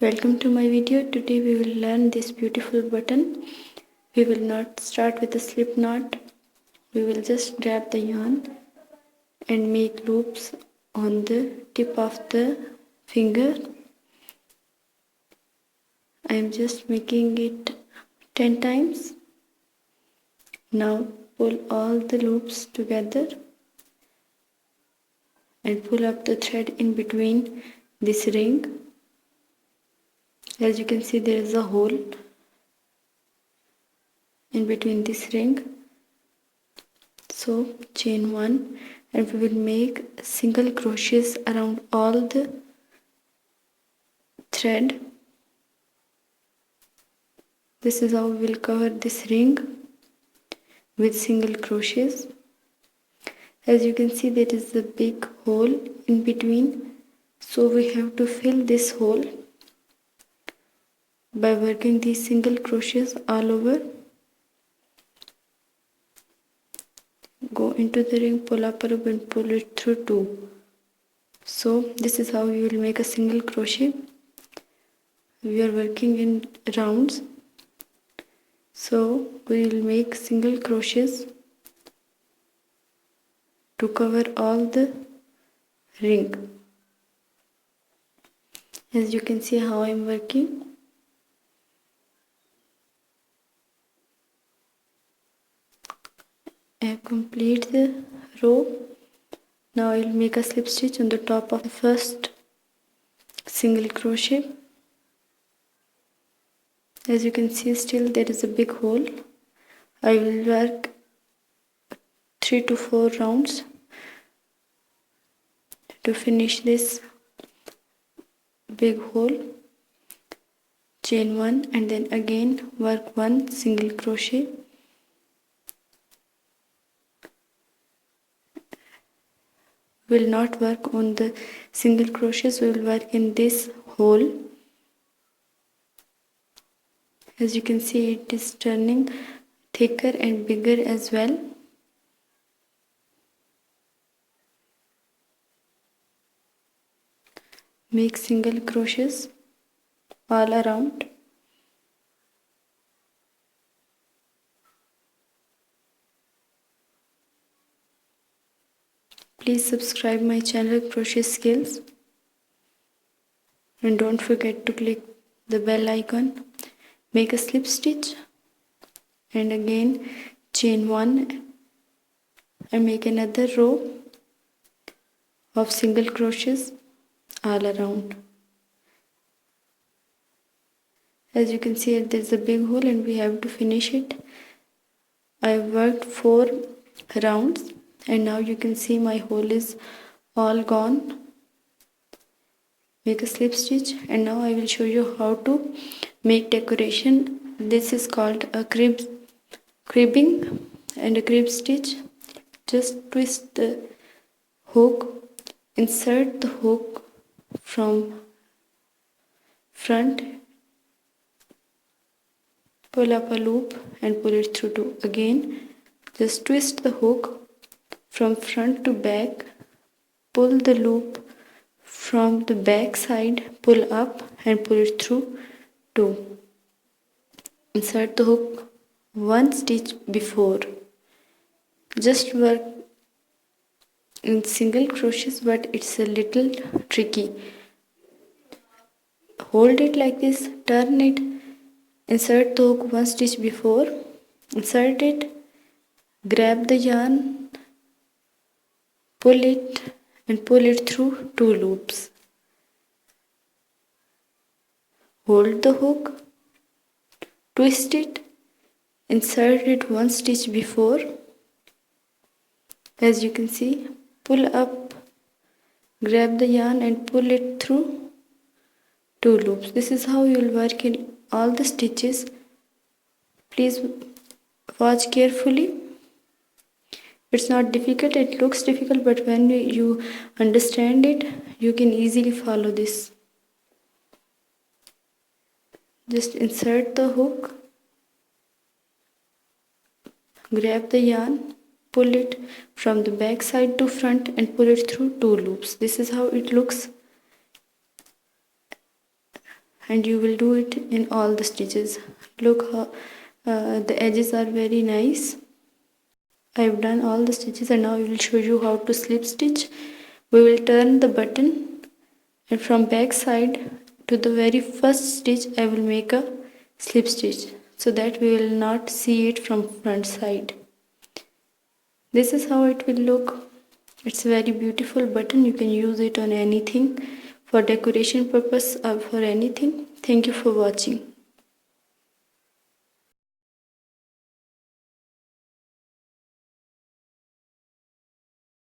Welcome to my video. Today we will learn this beautiful button. We will not start with a slip knot. We will just grab the yarn and make loops on the tip of the finger. I am just making it 10 times. Now pull all the loops together and pull up the thread in between this ring. As you can see, there is a hole in between this ring. So chain 1 and we will make single crochets around all the thread. This is how we will cover this ring with single crochets. As you can see, there is a big hole in between, so we have to fill this hole by working these single crochets all over. Go into the ring, pull up and pull it through 2. So this is how you will make a single crochet. We are working in rounds, so we will make single crochets to cover all the ring. As you can see how I am working. I have completed the row. Now I will make a slip stitch on the top of the first single crochet. As you can see, still there is a big hole. I will work 3 to 4 rounds to finish this big hole. Chain 1 and then again work 1 single crochet. We will not work on the single crochets, we will work in this hole. As you can see, it is turning thicker and bigger as well. Make single crochets all around. Please subscribe my channel Crochet Skills and don't forget to click the bell icon. Make a slip stitch and again chain 1 and make another row of single crochets all around. As you can see, there is a big hole and we have to finish it. I worked 4 rounds and now you can see my hole is all gone. Make a slip stitch and now I will show you how to make decoration. This is called a cribbing and a crib stitch. Just twist the hook, insert the hook from front, pull up a loop and pull it through 2. Again, just twist the hook from front to back, pull the loop from the back side, pull up and pull it through 2. Insert the hook 1 stitch before. Just work in single crochets, but it's a little tricky. Hold it like this, turn it, insert the hook 1 stitch before, insert it, grab the yarn, pull it and pull it through 2 loops. Hold the hook, twist it, insert it 1 stitch before. As you can see, pull up, grab the yarn and pull it through 2 loops. This is how you will work in all the stitches. Please watch carefully. It's not difficult, it looks difficult, but when you understand it, you can easily follow this. Just insert the hook, grab the yarn, pull it from the back side to front and pull it through 2 loops. This is how it looks and you will do it in all the stitches. Look how the edges are very nice. I've done all the stitches and now I will show you how to slip stitch. We will turn the button and from back side to the very first stitch I will make a slip stitch so that we will not see it from front side. This is how it will look. It's a very beautiful button. You can use it on anything for decoration purpose or for anything. Thank you for watching.